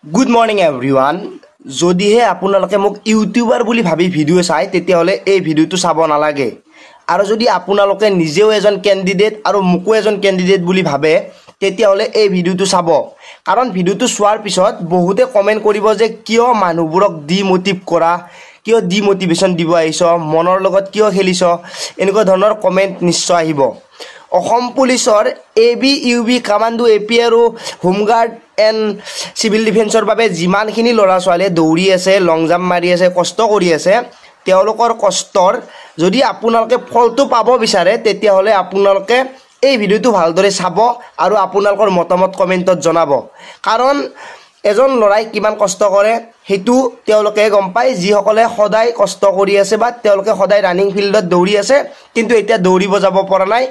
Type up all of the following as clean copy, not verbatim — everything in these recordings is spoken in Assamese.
Good morning everyone. যদিহে আপোনালোকে মোক ইউটিউবাৰ বুলি ভাবি ভিডিঅ' চাই তেতিয়াহ'লে এই ভিডিঅ'টো চাব নালাগে। আৰু যদি আপোনালোকে নিজেও এজন কেণ্ডিডেট আৰু মোকো এজন কেণ্ডিডেট বুলি ভাবে তেতিয়াহ'লে এই ভিডিঅ'টো চাব। কাৰণ ভিডিঅ'টো চোৱাৰ পিছত বহুতে কমেণ্ট কৰিব যে কিয় মানুহবোৰক ডিমোটিভ কৰা, কিয় ডিমোটিভেশ্যন দিব আহিছ, মনৰ লগত কিয় খেলিছ, এনেকুৱা ধৰণৰ কমেণ্ট নিশ্চয় আহিব। অসম পুলিচৰ ABUB কামাণ্ডো AP আৰু হোমগাৰ্ড এণ্ড চিভিল ডিফেন্সৰ বাবে যিমানখিনি ল'ৰা ছোৱালীয়ে দৌৰি আছে, লং জাম্প মাৰি আছে, কষ্ট কৰি আছে, তেওঁলোকৰ কষ্টৰ যদি আপোনালোকে ফলটো পাব বিচাৰে তেতিয়াহ'লে আপোনালোকে এই ভিডিঅ'টো ভালদৰে চাব আৰু আপোনালোকৰ মতামত কমেণ্টত জনাব। কাৰণ এজন ল'ৰাই কিমান কষ্ট কৰে সেইটো তেওঁলোকে গম পায়, যিসকলে সদায় কষ্ট কৰি আছে বা তেওঁলোকে সদায় ৰানিং ফিল্ডত দৌৰি আছে কিন্তু এতিয়া দৌৰিব যাব পৰা নাই,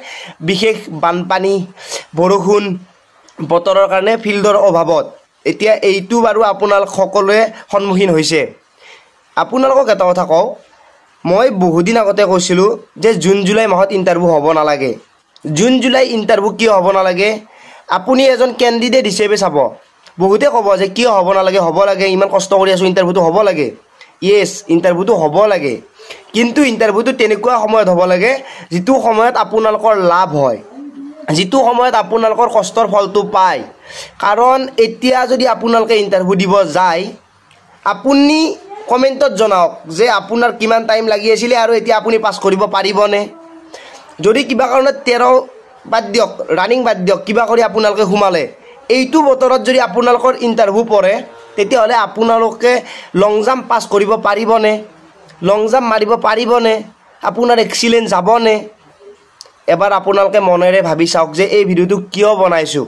বিশেষ বানপানী বৰষুণ বতৰৰ কাৰণে ফিল্ডৰ অভাৱত। এতিয়া এইটো বাৰু আপোনালোক সকলোৱে সন্মুখীন হৈছে। আপোনালোকক এটা কথা কওঁ, মই বহুদিন আগতে কৈছিলোঁ যে জুন জুলাই মাহত ইণ্টাৰভিউ হ'ব নালাগে। জুন জুলাই ইণ্টাৰভিউ কিয় হ'ব নালাগে আপুনি এজন কেণ্ডিডেট হিচাপে চাব। বহুতে ক'ব যে কিয় হ'ব নালাগে, হ'ব লাগে, ইমান কষ্ট কৰি আছোঁ, ইণ্টাৰভিউটো হ'ব লাগে। য়েছ, ইণ্টাৰভিউটো হ'ব লাগে, কিন্তু ইণ্টাৰভিউটো তেনেকুৱা সময়ত হ'ব লাগে যিটো সময়ত আপোনালোকৰ লাভ হয়, যিটো সময়ত আপোনালোকৰ কষ্টৰ ফলটো পায়। কাৰণ এতিয়া যদি আপোনালোকে ইণ্টাৰভিউ দিব যায়, আপুনি কমেণ্টত জনাওক যে আপোনাৰ কিমান টাইম লাগি আছিলে আৰু এতিয়া আপুনি পাছ কৰিব পাৰিবনে। যদি কিবা কাৰণত 13 বাদ দিয়ক, ৰানিং বাদ দিয়ক, কিবা কৰি আপোনালোকে সোমালে, এইটো বতৰত যদি আপোনালোকৰ ইণ্টাৰভিউ পৰে তেতিয়াহ'লে আপোনালোকে লং জাম্প পাছ কৰিব পাৰিবনে, লং জাম্প মাৰিব পাৰিবনে, আপোনাৰ এক্সিলেণ্ট যাবনে। এবাৰ আপোনালোকে মনেৰে ভাবি চাওক যে এই ভিডিঅ'টো কিয় বনাইছোঁ।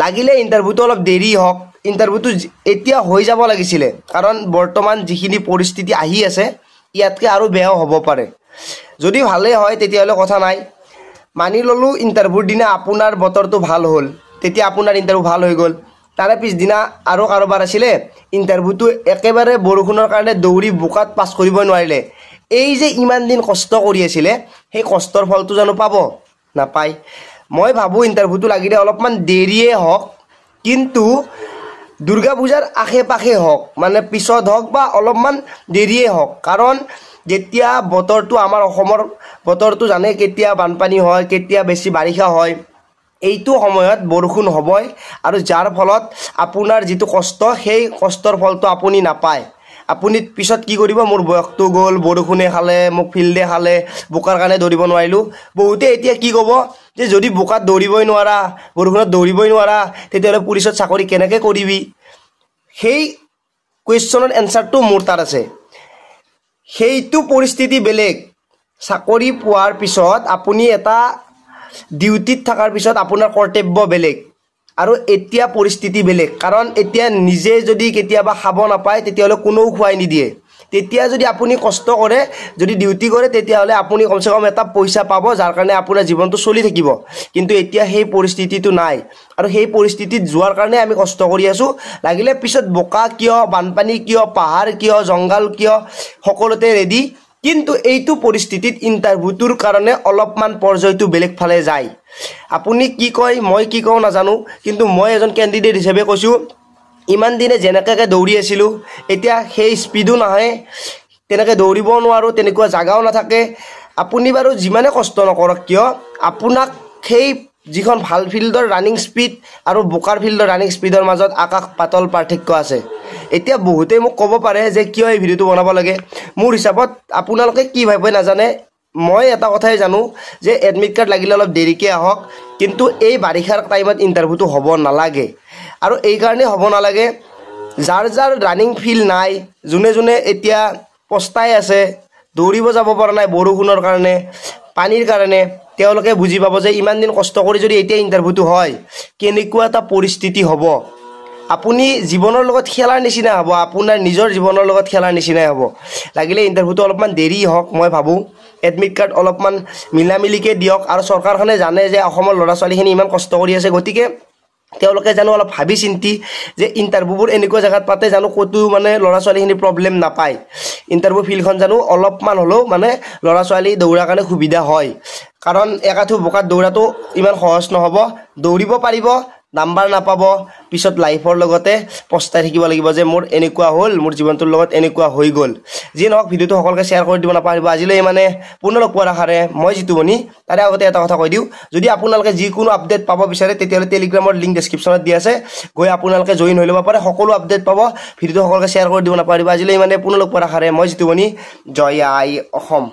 লাগিলে ইণ্টাৰভিউটো অলপ দেৰি হওক, ইণ্টাৰভিউটো এতিয়া হৈ যাব লাগিছিলে, কাৰণ বৰ্তমান যিখিনি পৰিস্থিতি আহি আছে ইয়াতকৈ আৰু বেয়াও হ'ব পাৰে। যদি ভালেই হয় তেতিয়াহ'লে কথা নাই, মানি ল'লোঁ ইণ্টাৰভিউৰ দিনা আপোনাৰ বতৰটো ভাল হ'ল, তেতিয়া আপোনাৰ ইণ্টাৰভিউ ভাল হৈ গ'ল। তাৰে পিছদিনা আৰু কাৰোবাৰ আছিলে ইণ্টাৰভিউটো একেবাৰে বৰষুণৰ কাৰণে দৌৰি বোকাত পাছ কৰিব নোৱাৰিলে। এই যে ইমান দিন কষ্ট কৰি আছিলে সেই কষ্টৰ ফলটো জানো পাব? নাপায়। মই ভাবোঁ ইণ্টাৰভিউটো লাগিলে অলপমান দেৰিয়ে হওক, কিন্তু দুৰ্গা পূজাৰ আশে পাশে হওক, মানে পিছত হওক বা অলপমান দেৰিয়ে হওক। কাৰণ যেতিয়া বতৰটো, আমাৰ অসমৰ বতৰটো জানে কেতিয়া বানপানী হয়, কেতিয়া বেছি বাৰিষা হয়, এইটো সময়ত বৰষুণ হ'বই, আৰু যাৰ ফলত আপোনাৰ যিটো কষ্ট সেই কষ্টৰ ফলটো আপুনি নাপায়। আপুনি পিছত কি কৰিব, মোৰ বয়সটো গ'ল, বৰষুণে খালে, মোক ফিল্ডে খালে, বোকাৰ কাৰণে দৌৰিব নোৱাৰিলোঁ। বহুতে এতিয়া কি ক'ব যে যদি বোকাত দৌৰিবই নোৱাৰা, বৰষুণত দৌৰিবই নোৱাৰা, তেতিয়াহ'লে পুলিচত চাকৰি কেনেকৈ কৰিবি। সেই কুৱেশ্যনৰ এনচাৰটো মোৰ তাত আছে। সেইটো পৰিস্থিতি বেলেগ। চাকৰি পোৱাৰ পিছত আপুনি এটা ডিউটিত থকাৰ পিছত আপোনাৰ কৰ্তব্য বেলেগ, আৰু এতিয়া পৰিস্থিতি বেলেগ। কাৰণ এতিয়া নিজে যদি কেতিয়াবা খাব নাপায় তেতিয়াহ'লে কোনেও খুৱাই নিদিয়ে। তেতিয়া যদি আপুনি কষ্ট কৰে, যদি ডিউটি কৰে, তেতিয়াহ'লে আপুনি কমচে কম এটা পইচা পাব, যাৰ কাৰণে আপোনাৰ জীৱনটো চলি থাকিব। কিন্তু এতিয়া সেই পৰিস্থিতিটো নাই, আৰু সেই পৰিস্থিতিত যোৱাৰ কাৰণে আমি কষ্ট কৰি আছোঁ। লাগিলে পিছত বোকা কিয়, বানপানী কিয়, পাহাৰ কিয়, জংঘল কিয়, সকলোতে ৰেডি। কিন্তু এইটো পৰিস্থিতিত ইণ্টাৰভিউটোৰ কাৰণে অলপমান পৰ্যায়টো বেলেগ ফালে যায়। আপুনি কি কয়, মই কি কওঁ নাজানো, কিন্তু মই এজন কেণ্ডিডেট হিচাপে কৈছোঁ, ইমান দিনে যেনেকৈ দৌৰি আছিলোঁ এতিয়া সেই স্পীডো নাহে, তেনেকৈ দৌৰিবও নোৱাৰোঁ, তেনেকুৱা জাগাও নাথাকে। আপুনি বাৰু যিমানে কষ্ট নকৰক কিয়, আপোনাক সেই যিখন ভাল ফিল্ডৰ ৰানিং স্পীড আৰু বোকাৰ ফিল্ডৰ ৰানিং স্পীডৰ মাজত আকাশ পাতল পাৰ্থক্য আছে। এতিয়া বহুতেই মোক ক'ব পাৰে যে কিয় এই ভিডিঅ'টো বনাব লাগে। মোৰ হিচাপত আপোনালোকে কি ভাবে নাজানে, মই এটা কথাই জানো যে এডমিট কাৰ্ড লাগিলে অলপ দেৰিকৈ আহক, কিন্তু এই বাৰিষাৰ টাইমত ইণ্টাৰভিউটো হ'ব নালাগে। আৰু এইকাৰণেই হ'ব নালাগে, যাৰ যাৰ ৰানিং ফিল্ড নাই, যোনে যোনে এতিয়া পস্তাই আছে, দৌৰিব যাব পৰা নাই বৰষুণৰ কাৰণে, পানীৰ কাৰণে, তেওঁলোকে বুজি পাব যে ইমান দিন কষ্ট কৰি যদি এতিয়া ইণ্টাৰভিউটো হয় কেনেকুৱা এটা পৰিস্থিতি হ'ব। আপুনি জীৱনৰ লগত খেলাৰ নিচিনা হ'ব, আপোনাৰ নিজৰ জীৱনৰ লগত খেলাৰ নিচিনাই হ'ব। লাগিলে ইণ্টাৰভিউটো অলপমান দেৰি হওক, মই ভাবোঁ এডমিট কাৰ্ড অলপমান মিলামিলিকৈ দিয়ক। আৰু চৰকাৰখনে জানে যে অসমৰ ল'ৰা ছোৱালীখিনি ইমান কষ্ট কৰি আছে, গতিকে তেওঁলোকে জানো অলপ ভাবি চিন্তি যে ইণ্টাৰভিউবোৰ এনেকুৱা জেগাত পাতে জানো ক'তো মানে ল'ৰা ছোৱালীখিনি প্ৰব্লেম নাপায়, ইণ্টাৰভিউ ফিল্ডখন জানো অলপমান হ'লেও মানে ল'ৰা ছোৱালী দৌৰাৰ কাৰণে সুবিধা হয়। কাৰণ একাঠু বোকাত দৌৰাটো ইমান সহজ নহ'ব, দৌৰিব পাৰিব, নাম্বাৰ নাপাব পিছত লাইফৰ লগতে পস্তাই থাকিব লাগিব যে মোৰ এনেকুৱা হ'ল মোৰ জীৱনটোৰ লগত এনেকুৱা হৈ গ'ল যি নহওক ভিডিঅ'টো সকলোকে শ্বেয়াৰ কৰি দিব নাপাহৰিব আজিলৈ মানে পুনৰ লগ পোৱাৰ আশাৰে মই জিতু মনি তাৰে আগতে এটা কথা কৈ দিওঁ যদি আপোনালোকে যিকোনো আপডেট পাব বিচাৰে তেতিয়াহ'লে টেলিগ্ৰামৰ লিংক ডেছক্ৰিপশ্যনত দিয়া আছে গৈ আপোনালোকে জইন হৈ ল'ব পাৰে সকলো আপডেট পাব ভিডিঅ'টো সকলোকে শ্বেয়াৰ কৰি দিব নাপাহৰিব আজিলৈ মানে পুনৰ লগ পোৱাৰ আশাৰে মই জিতু মনি জয় আই অসম